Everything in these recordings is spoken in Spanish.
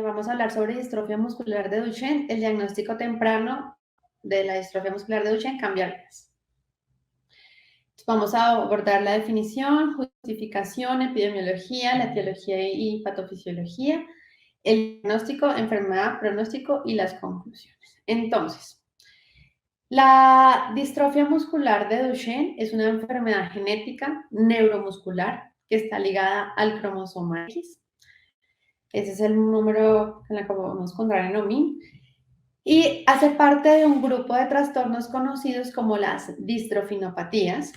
Vamos a hablar sobre distrofia muscular de Duchenne, el diagnóstico temprano de la distrofia muscular de Duchenne, cambiarlas. Vamos a abordar la definición, justificación, epidemiología, la etiología y patofisiología, el diagnóstico, enfermedad, pronóstico y las conclusiones. Entonces, la distrofia muscular de Duchenne es una enfermedad genética neuromuscular que está ligada al cromosoma X. Ese es el número en el que podemos encontrar en OMI. Y hace parte de un grupo de trastornos conocidos como las distrofinopatías,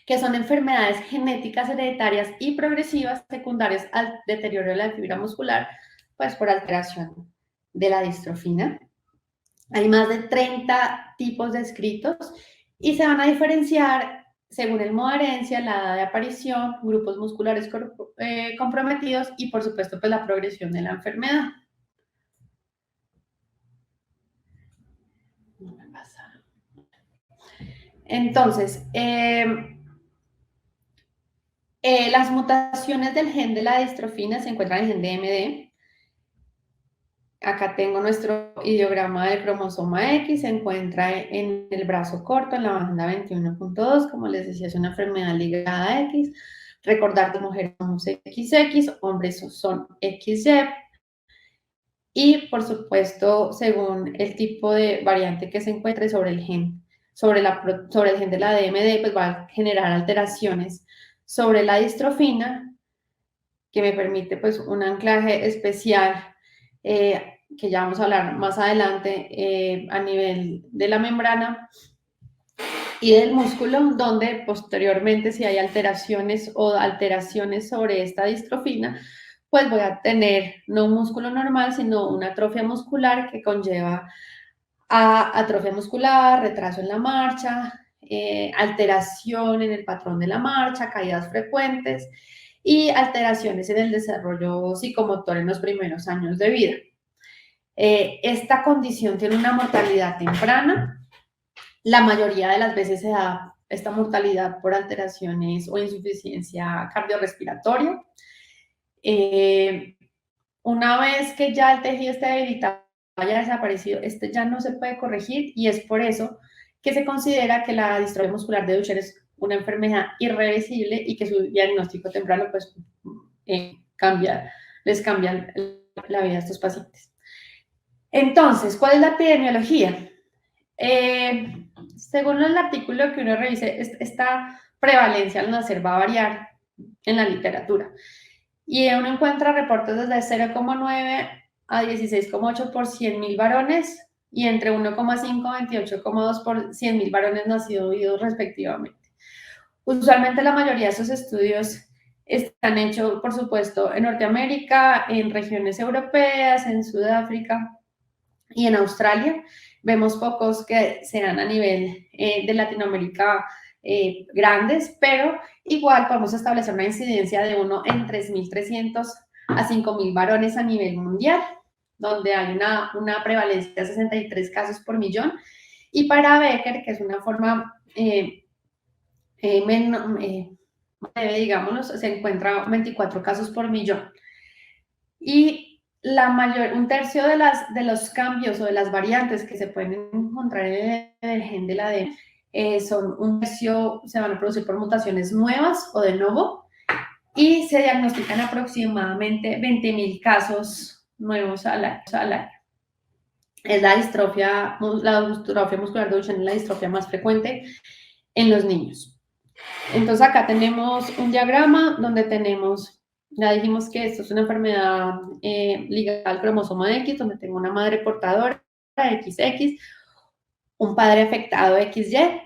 que son enfermedades genéticas hereditarias y progresivas secundarias al deterioro de la fibra muscular, pues por alteración de la distrofina. Hay más de 30 tipos descritos y se van a diferenciar según el modo de herencia, la edad de aparición, grupos musculares comprometidos y, por supuesto, pues la progresión de la enfermedad. Entonces, las mutaciones del gen de la distrofina se encuentran en el gen de MD. Acá tengo nuestro ideograma del cromosoma X, se encuentra en el brazo corto, en la banda 21.2, como les decía, es una enfermedad ligada a X. Recordar que mujeres somos XX, hombres son XY. Y, por supuesto, según el tipo de variante que se encuentre sobre el gen, sobre el gen de la DMD, pues va a generar alteraciones sobre la distrofina, que me permite pues un anclaje especial, que ya vamos a hablar más adelante, a nivel de la membrana y del músculo, donde posteriormente si hay alteraciones sobre esta distrofina, pues voy a tener no un músculo normal, sino una atrofia muscular que conlleva a atrofia muscular, retraso en la marcha, alteración en el patrón de la marcha, caídas frecuentes y alteraciones en el desarrollo psicomotor en los primeros años de vida. Esta condición tiene una mortalidad temprana. La mayoría de las veces se da esta mortalidad por alteraciones o insuficiencia cardiorrespiratoria. Una vez que ya el tejido esté debilitado, haya desaparecido, este ya no se puede corregir y es por eso que se considera que la distrofia muscular de Duchenne es una enfermedad irreversible y que su diagnóstico temprano pues les cambia la vida a estos pacientes. Entonces, ¿cuál es la epidemiología? Según el artículo que uno revise, esta prevalencia al nacer va a variar en la literatura. Y uno encuentra reportes desde 0,9 a 16,8 por 100.000 varones y entre 1,5 a 28,2 por 100.000 varones nacidos respectivamente. Usualmente la mayoría de esos estudios están hechos, por supuesto, en Norteamérica, en regiones europeas, en Sudáfrica y en Australia. Vemos pocos que sean a nivel de Latinoamérica grandes, pero igual podemos establecer una incidencia de 1 en 3.300 a 5.000 varones a nivel mundial, donde hay una prevalencia de 63 casos por millón. Y para Becker, que es una forma digámoslo, se encuentra 24 casos por millón. Y un tercio de los cambios o de las variantes que se pueden encontrar en el gen de la ADN son un tercio, se van a producir por mutaciones nuevas o de nuevo, y se diagnostican aproximadamente 20.000 casos nuevos al año. Es la distrofia muscular de Duchenne, la distrofia más frecuente en los niños. Entonces acá tenemos un diagrama donde tenemos, ya dijimos que esto es una enfermedad ligada al cromosoma X, donde tengo una madre portadora XX, un padre afectado XY,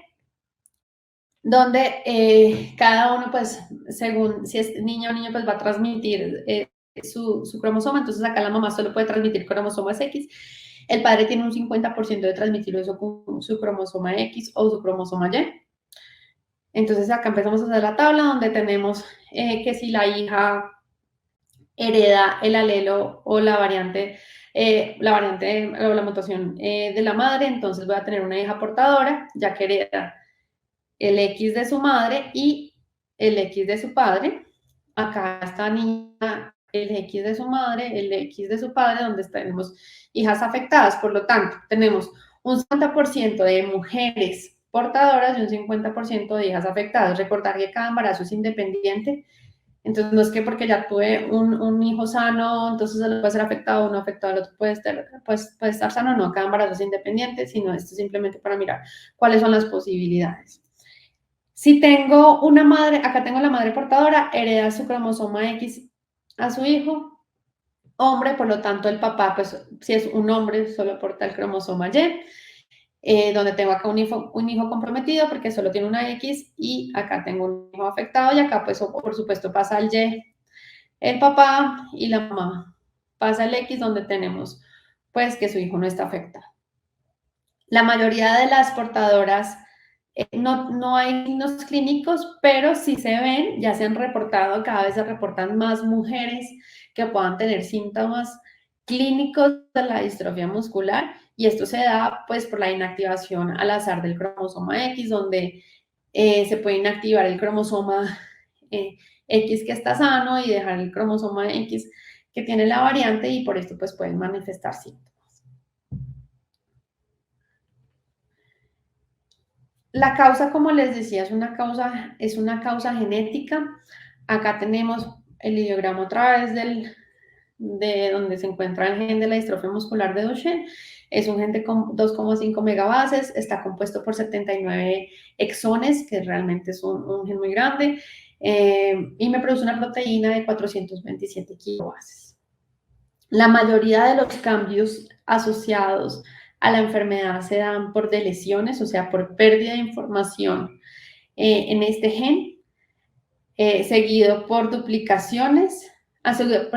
donde cada uno, pues, según si es niña o niño, pues va a transmitir su cromosoma. Entonces acá la mamá solo puede transmitir cromosomas X. El padre tiene un 50% de transmitir eso con su cromosoma X o su cromosoma Y. Entonces acá empezamos a hacer la tabla donde tenemos que si la hija hereda el alelo o la variante o la mutación de la madre, entonces voy a tener una hija portadora, ya que hereda el X de su madre y el X de su padre. Acá esta niña el X de su madre, el X de su padre, donde tenemos hijas afectadas. Por lo tanto, tenemos un 50% de mujeres portadoras y un 50% de hijas afectadas. Recordar que cada embarazo es independiente. Entonces, no es que porque ya tuve un hijo sano, entonces él puede ser afectado o no afectado, el otro puede estar sano, no, cada embarazo es independiente, sino esto simplemente para mirar cuáles son las posibilidades. Si tengo una madre, acá tengo la madre portadora, hereda su cromosoma X a su hijo, hombre, por lo tanto el papá, pues si es un hombre, solo porta el cromosoma Y, donde tengo acá un hijo comprometido porque solo tiene una X y acá tengo un hijo afectado y acá pues por supuesto pasa el Y, el papá y la mamá. Pasa el X donde tenemos pues que su hijo no está afectado. La mayoría de las portadoras no hay signos clínicos, pero sí se ven, ya se han reportado, cada vez se reportan más mujeres que puedan tener síntomas clínicos de la distrofia muscular y esto se da pues por la inactivación al azar del cromosoma X, donde se puede inactivar el cromosoma X que está sano y dejar el cromosoma X que tiene la variante y por esto pues pueden manifestar síntomas. La causa, como les decía, es una causa genética. Acá tenemos el ideograma otra vez de donde se encuentra el gen de la distrofia muscular de Duchenne. Es un gen de 2,5 megabases, está compuesto por 79 exones, que realmente es un gen muy grande, y me produce una proteína de 427 kilobases. La mayoría de los cambios asociados a la enfermedad se dan por deleciones, o sea, por pérdida de información en este gen, seguido por duplicaciones, seguido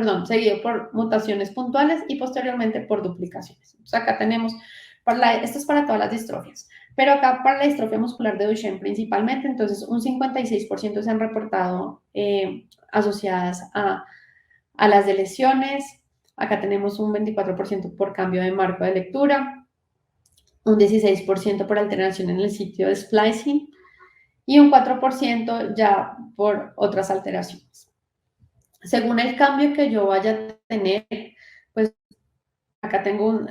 por mutaciones puntuales y posteriormente por duplicaciones. Entonces acá tenemos, esto es para todas las distrofias, pero acá para la distrofia muscular de Duchenne principalmente, entonces un 56% se han reportado asociadas a las deleciones. Acá tenemos un 24% por cambio de marco de lectura, un 16% por alteración en el sitio de splicing y un 4% ya por otras alteraciones. Según el cambio que yo vaya a tener, pues acá tengo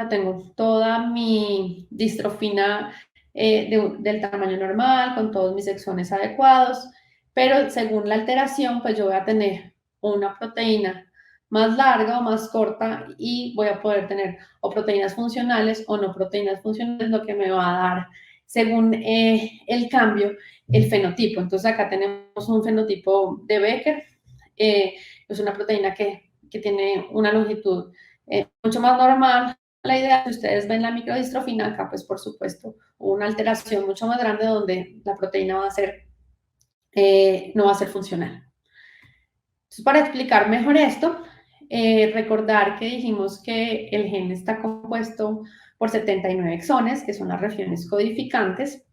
tengo toda mi distrofina del tamaño normal, con todos mis exones adecuados, pero según la alteración, pues yo voy a tener una proteína más larga o más corta y voy a poder tener o proteínas funcionales o no proteínas funcionales, lo que me va a dar, según el cambio, el fenotipo. Entonces acá tenemos un fenotipo de Becker, es una proteína que tiene una longitud mucho más normal. La idea, si ustedes ven la microdistrofina, acá pues por supuesto una alteración mucho más grande donde la proteína va a ser, no va a ser funcional. Entonces, para explicar mejor esto, recordar que dijimos que el gen está compuesto por 79 exones, que son las regiones codificantes.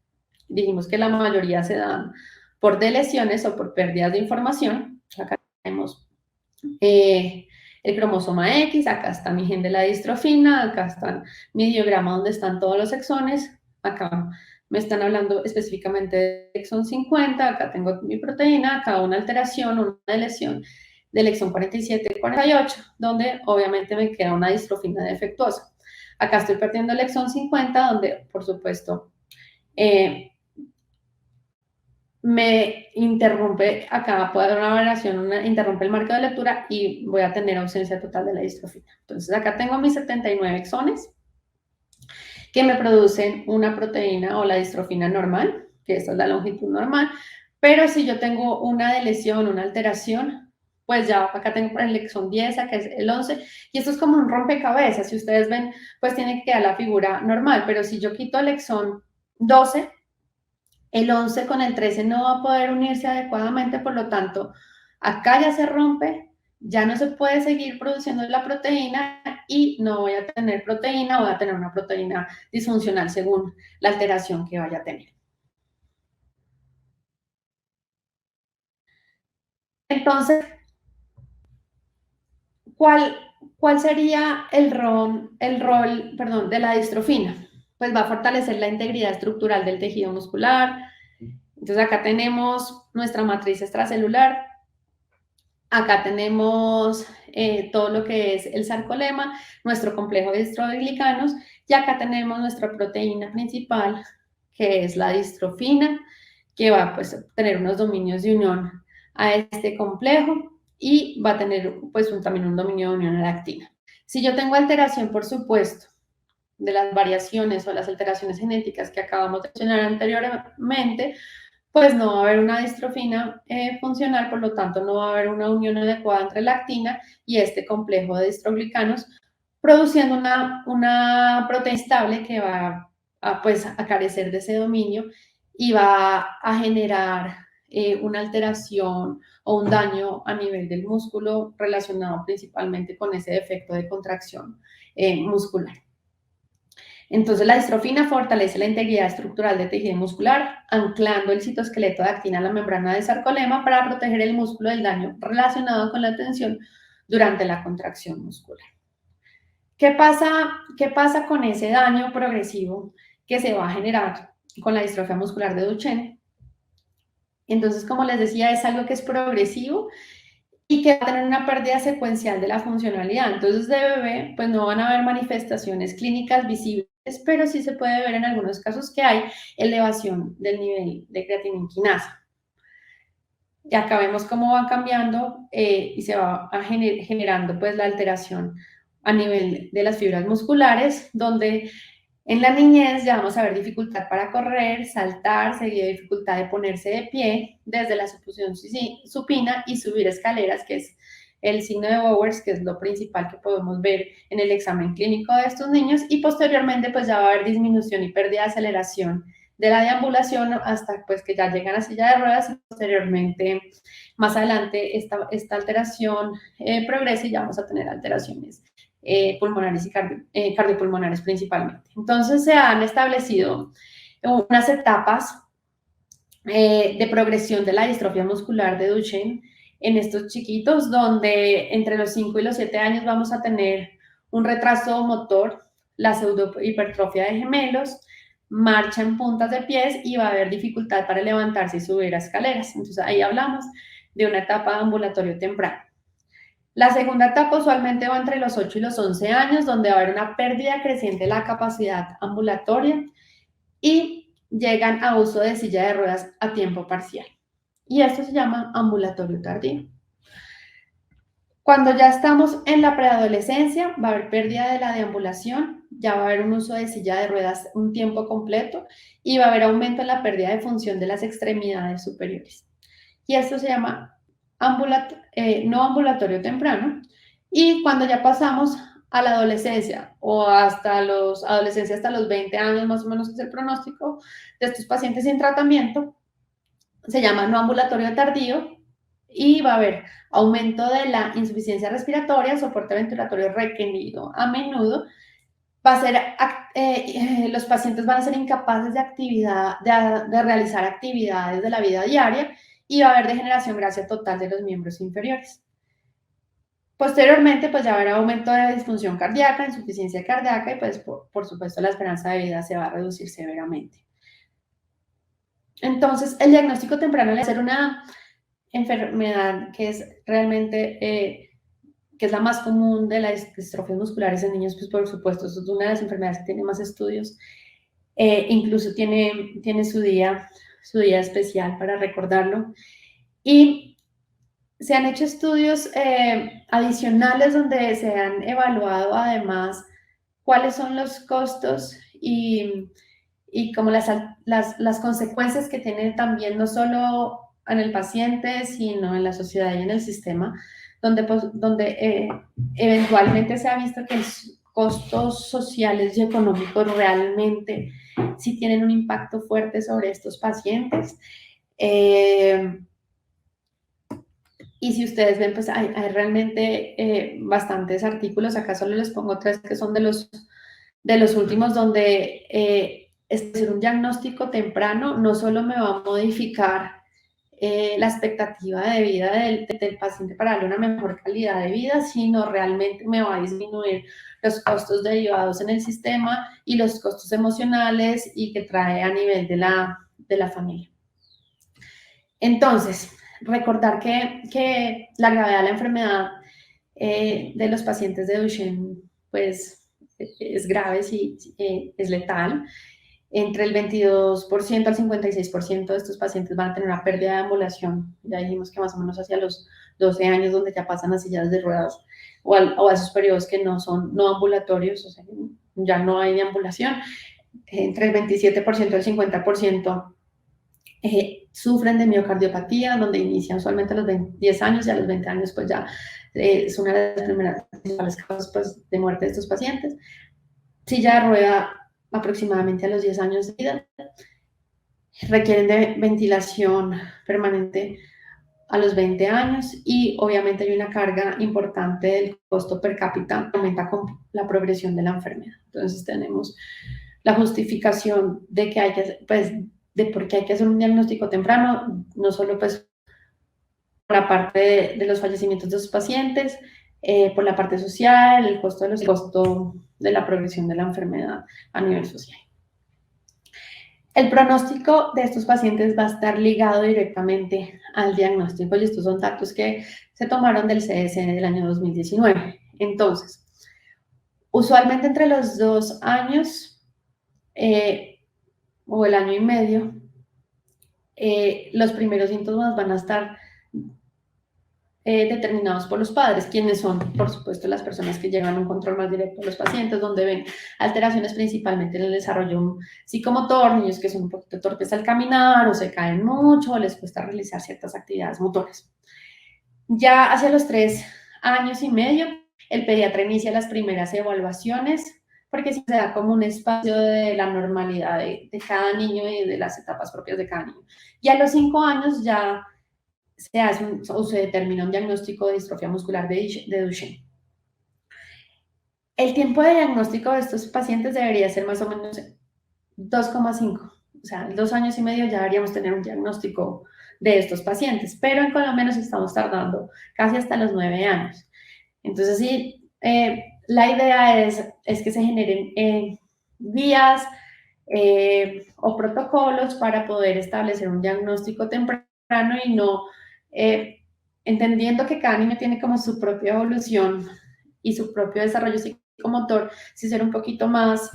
Dijimos que la mayoría se dan por deleciones o por pérdidas de información. Acá tenemos el cromosoma X, acá está mi gen de la distrofina, acá está mi diagrama donde están todos los exones, acá me están hablando específicamente de exón 50, acá tengo mi proteína, acá una alteración, una deleción del exón 47 y 48, donde obviamente me queda una distrofina defectuosa. Acá estoy perdiendo el exón 50, donde por supuesto me interrumpe, acá puede haber una variación, interrumpe el marco de lectura y voy a tener ausencia total de la distrofina. Entonces acá tengo mis 79 exones que me producen una proteína o la distrofina normal, que esta es la longitud normal, pero si yo tengo una deleción, una alteración, pues ya acá tengo el exón 10, acá es el 11, y esto es como un rompecabezas, si ustedes ven, pues tiene que quedar la figura normal, pero si yo quito el exón 12, el 11 con el 13 no va a poder unirse adecuadamente, por lo tanto, acá ya se rompe, ya no se puede seguir produciendo la proteína y no voy a tener proteína, voy a tener una proteína disfuncional según la alteración que vaya a tener. Entonces, ¿cuál sería el rol, perdón, de la distrofina? Pues va a fortalecer la integridad estructural del tejido muscular. Entonces acá tenemos nuestra matriz extracelular, Acá tenemos todo lo que es el sarcolema, nuestro complejo de distrodilglicanos, y acá tenemos nuestra proteína principal, que es la distrofina, que va pues, a tener unos dominios de unión a este complejo y va a tener pues, también un dominio de unión a la actina. Si yo tengo alteración, por supuesto, de las variaciones o las alteraciones genéticas que acabamos de mencionar anteriormente, pues no va a haber una distrofina funcional, por lo tanto no va a haber una unión adecuada entre la actina y este complejo de distroglicanos, produciendo una proteína estable que va pues, a carecer de ese dominio y va a generar una alteración o un daño a nivel del músculo relacionado principalmente con ese defecto de contracción muscular. Entonces, la distrofina fortalece la integridad estructural del tejido muscular, anclando el citoesqueleto de actina a la membrana del sarcolema para proteger el músculo del daño relacionado con la tensión durante la contracción muscular. ¿Qué pasa con ese daño progresivo que se va a generar con la distrofia muscular de Duchenne? Entonces, como les decía, es algo que es progresivo y que va a tener una pérdida secuencial de la funcionalidad. Entonces, de bebé, pues no van a haber manifestaciones clínicas visibles, pero sí se puede ver en algunos casos que hay elevación del nivel de creatinina quinasa. Y acá vemos cómo va cambiando y se va generando pues la alteración a nivel de las fibras musculares, donde en la niñez ya vamos a ver dificultad para correr, saltar, seguida dificultad de ponerse de pie desde la suposición supina y subir escaleras, que es el signo de Bowers, que es lo principal que podemos ver en el examen clínico de estos niños, y posteriormente pues ya va a haber disminución y pérdida de aceleración de la deambulación hasta pues que ya llegan a silla de ruedas y posteriormente más adelante esta alteración progresa y ya vamos a tener alteraciones pulmonares y cardiopulmonares principalmente. Entonces se han establecido unas etapas de progresión de la distrofia muscular de Duchenne en estos chiquitos, donde entre los 5 y los 7 años vamos a tener un retraso motor, la pseudohipertrofia de gemelos, marcha en puntas de pies y va a haber dificultad para levantarse y subir a escaleras. Entonces ahí hablamos de una etapa de ambulatorio temprano. La segunda etapa usualmente va entre los 8 y los 11 años, donde va a haber una pérdida creciente de la capacidad ambulatoria y llegan a uso de silla de ruedas a tiempo parcial. Y esto se llama ambulatorio tardío. Cuando ya estamos en la preadolescencia, va a haber pérdida de la deambulación, ya va a haber un uso de silla de ruedas un tiempo completo y va a haber aumento en la pérdida de función de las extremidades superiores. Y esto se llama no ambulatorio temprano. Y cuando ya pasamos a la adolescencia o hasta los 20 años más o menos, que es el pronóstico de estos pacientes sin tratamiento, se llama no ambulatorio tardío y va a haber aumento de la insuficiencia respiratoria, soporte ventilatorio requerido a menudo, va a ser, los pacientes van a ser incapaces de realizar actividades de la vida diaria y va a haber degeneración gracia total de los miembros inferiores. Posteriormente, pues ya habrá aumento de la disfunción cardíaca, insuficiencia cardíaca y pues por supuesto la esperanza de vida se va a reducir severamente. Entonces, el diagnóstico temprano al ser una enfermedad que es realmente, que es la más común de las distrofias musculares en niños, pues por supuesto, es una de las enfermedades que tiene más estudios, incluso tiene su día especial para recordarlo. Y se han hecho estudios adicionales donde se han evaluado además cuáles son los costos y como las consecuencias que tiene también no solo en el paciente, sino en la sociedad y en el sistema, donde eventualmente se ha visto que los costos sociales y económicos realmente sí tienen un impacto fuerte sobre estos pacientes. Y si ustedes ven, pues hay realmente bastantes artículos, acá solo les pongo 3 que son de los últimos, donde hacer un diagnóstico temprano no solo me va a modificar la expectativa de vida del paciente para darle una mejor calidad de vida, sino realmente me va a disminuir los costos derivados en el sistema y los costos emocionales y que trae a nivel de la familia. Entonces, recordar que la gravedad de la enfermedad de los pacientes de Duchenne, pues, es grave, sí, es letal. Entre el 22% al 56% de estos pacientes van a tener una pérdida de ambulación. Ya dijimos que más o menos hacia los 12 años, donde ya pasan a sillas de ruedas o a esos periodos que no son no ambulatorios, o sea, ya no hay deambulación. Entre el 27% y el 50% sufren de miocardiopatía, donde inicia usualmente a los 10 años y a los 20 años pues ya es una de las primeras principales causas pues, de muerte de estos pacientes. Silla de rueda aproximadamente a los 10 años de vida. Requieren de ventilación permanente a los 20 años y obviamente hay una carga importante del costo per cápita que aumenta con la progresión de la enfermedad. Entonces tenemos la justificación de que hay que, pues, de por qué hay que hacer un diagnóstico temprano, no solo pues por la parte de los fallecimientos de sus pacientes, por la parte social, el costo de la progresión de la enfermedad a nivel social. El pronóstico de estos pacientes va a estar ligado directamente al diagnóstico y estos son datos que se tomaron del CDC del año 2019. Entonces, usualmente entre los 2 años o el año y medio, los primeros síntomas van a estar determinados por los padres, quienes son, por supuesto, las personas que llevan un control más directo a los pacientes, donde ven alteraciones principalmente en el desarrollo psicomotor, niños que son un poquito torpes al caminar o se caen mucho o les cuesta realizar ciertas actividades motoras. Ya hacia los 3 años y medio, el pediatra inicia las primeras evaluaciones, porque se da como un espacio de la normalidad de cada niño y de las etapas propias de cada niño. Y a los 5 años ya se hace o se determina un diagnóstico de distrofia muscular de Duchenne. El tiempo de diagnóstico de estos pacientes debería ser más o menos 2,5. O sea, 2 años y medio ya deberíamos tener un diagnóstico de estos pacientes, pero en Colombia nos estamos tardando casi hasta los 9 años. Entonces, sí, la idea es que se generen vías o protocolos para poder establecer un diagnóstico temprano y no entendiendo que cada niño tiene como su propia evolución y su propio desarrollo psicomotor, si ser un poquito más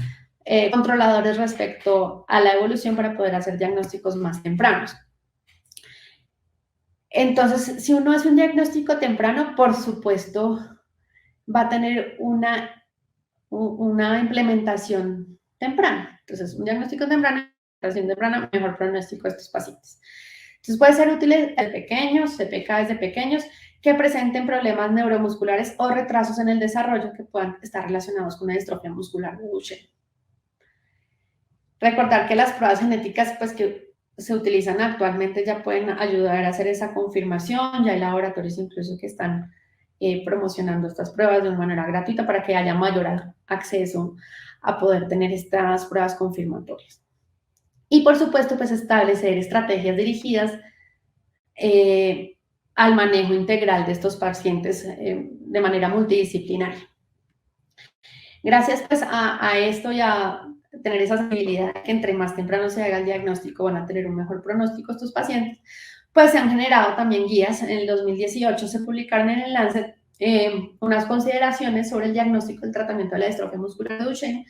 controladores respecto a la evolución para poder hacer diagnósticos más tempranos. Entonces, si uno hace un diagnóstico temprano, por supuesto, va a tener una implementación temprana. Entonces, un diagnóstico temprano, implementación temprana, mejor pronóstico de estos pacientes. Entonces, puede ser útil de pequeños, CPK desde pequeños, que presenten problemas neuromusculares o retrasos en el desarrollo que puedan estar relacionados con una distrofia muscular de Duchenne. Recordar que las pruebas genéticas pues, que se utilizan actualmente ya pueden ayudar a hacer esa confirmación, ya hay laboratorios incluso que están promocionando estas pruebas de una manera gratuita para que haya mayor acceso a poder tener estas pruebas confirmatorias. Y por supuesto, pues establecer estrategias dirigidas al manejo integral de estos pacientes de manera multidisciplinaria. Gracias pues a esto y a tener esa sensibilidad que entre más temprano se haga el diagnóstico van a tener un mejor pronóstico estos pacientes, pues se han generado también guías. En el 2018 se publicaron en el Lancet unas consideraciones sobre el diagnóstico y el tratamiento de la distrofia muscular de Duchenne,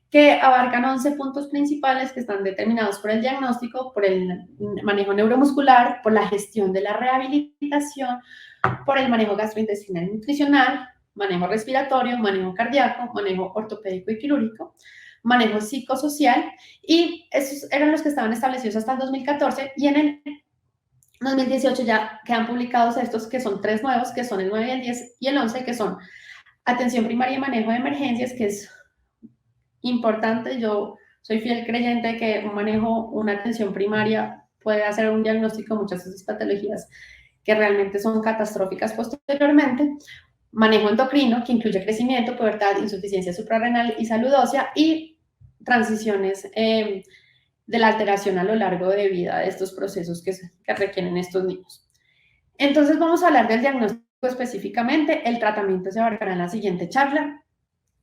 que abarcan 11 puntos principales que están determinados por el diagnóstico, por el manejo neuromuscular, por la gestión de la rehabilitación, por el manejo gastrointestinal y nutricional, manejo respiratorio, manejo cardíaco, manejo ortopédico y quirúrgico, manejo psicosocial, y esos eran los que estaban establecidos hasta el 2014, y en el 2018 ya quedan publicados estos, que son 3 nuevos, que son el 9, el 10 y el 11, que son atención primaria y manejo de emergencias, que es importante. Yo soy fiel creyente de que una atención primaria puede hacer un diagnóstico de muchas de esas patologías que realmente son catastróficas posteriormente. Manejo endocrino, que incluye crecimiento, pubertad, insuficiencia suprarrenal y salud ósea, y transiciones de la alteración a lo largo de vida de estos procesos que requieren estos niños. Entonces vamos a hablar del diagnóstico específicamente. El tratamiento se abarcará en la siguiente charla.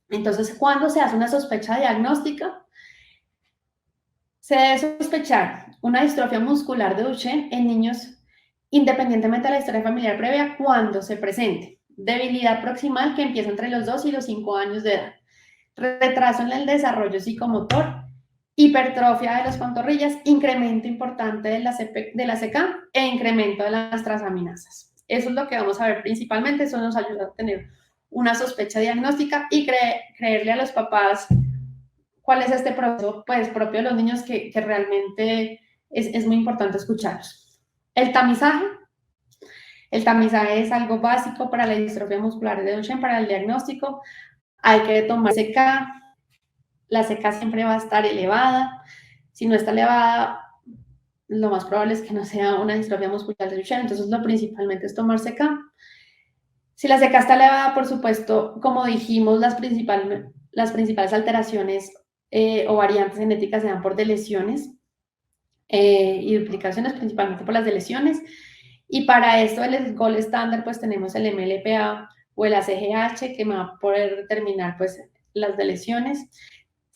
Entonces, ¿cuándo se hace una sospecha diagnóstica? Se debe sospechar una distrofia muscular de Duchenne en niños independientemente de la historia familiar previa, cuando se presente. Debilidad proximal que empieza entre los 2 y los 5 años de edad. Retraso en el desarrollo psicomotor, hipertrofia de las pantorrillas, incremento importante de la CK e incremento de las transaminasas. Eso es lo que vamos a ver principalmente. Eso nos ayuda a tener una sospecha diagnóstica y creerle a los papás cuál es este proceso pues, propio de los niños que realmente es muy importante escucharlos. El tamizaje. El tamizaje es algo básico para la distrofia muscular de Duchenne, para el diagnóstico. Hay que tomar CK. La CK siempre va a estar elevada. Si no está elevada, lo más probable es que no sea una distrofia muscular de Duchenne. Entonces, lo principalmente es tomar CK. Si la CK está elevada, por supuesto, como dijimos, las principales alteraciones o variantes genéticas se dan por deleciones y duplicaciones, principalmente por las deleciones. Y para esto, el gol estándar, pues tenemos el MLPA o el ACGH, que me va a poder determinar pues las deleciones.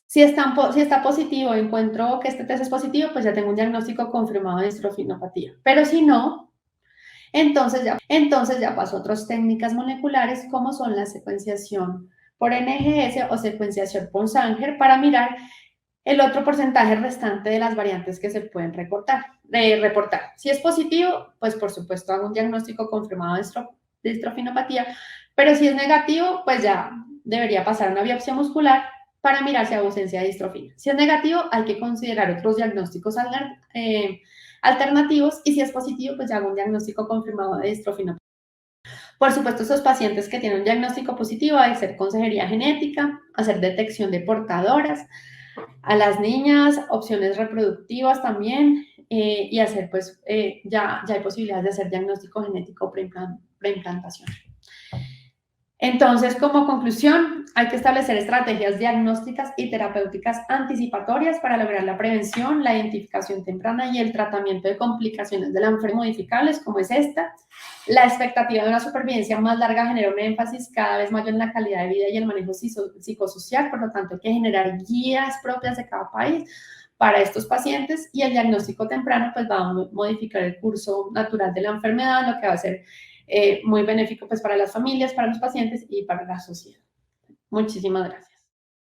Si está positivo, encuentro que este test es positivo, pues ya tengo un diagnóstico confirmado de distrofinopatía. Pero si no, entonces ya paso a otras técnicas moleculares como son la secuenciación por NGS o secuenciación por Sanger para mirar el otro porcentaje restante de las variantes que se pueden reportar. Si es positivo, pues por supuesto hago un diagnóstico confirmado de distrofinopatía, pero si es negativo, pues ya debería pasar una biopsia muscular para mirar si hay ausencia de distrofina. Si es negativo, hay que considerar otros diagnósticos alternativos y si es positivo, pues ya hago un diagnóstico confirmado de distrofinopatía. Por supuesto, esos pacientes que tienen un diagnóstico positivo, hay que hacer consejería genética, hacer detección de portadoras, a las niñas, opciones reproductivas también, y hacer, pues, ya hay posibilidades de hacer diagnóstico genético preimplantación. Entonces, como conclusión, hay que establecer estrategias diagnósticas y terapéuticas anticipatorias para lograr la prevención, la identificación temprana y el tratamiento de complicaciones de la enfermedad modificables, como es esta. La expectativa de una supervivencia más larga genera un énfasis cada vez mayor en la calidad de vida y el manejo psicosocial, por lo tanto, hay que generar guías propias de cada país para estos pacientes y el diagnóstico temprano pues va a modificar el curso natural de la enfermedad, lo que va a ser muy benéfico pues para las familias, para los pacientes y para la sociedad. Muchísimas gracias.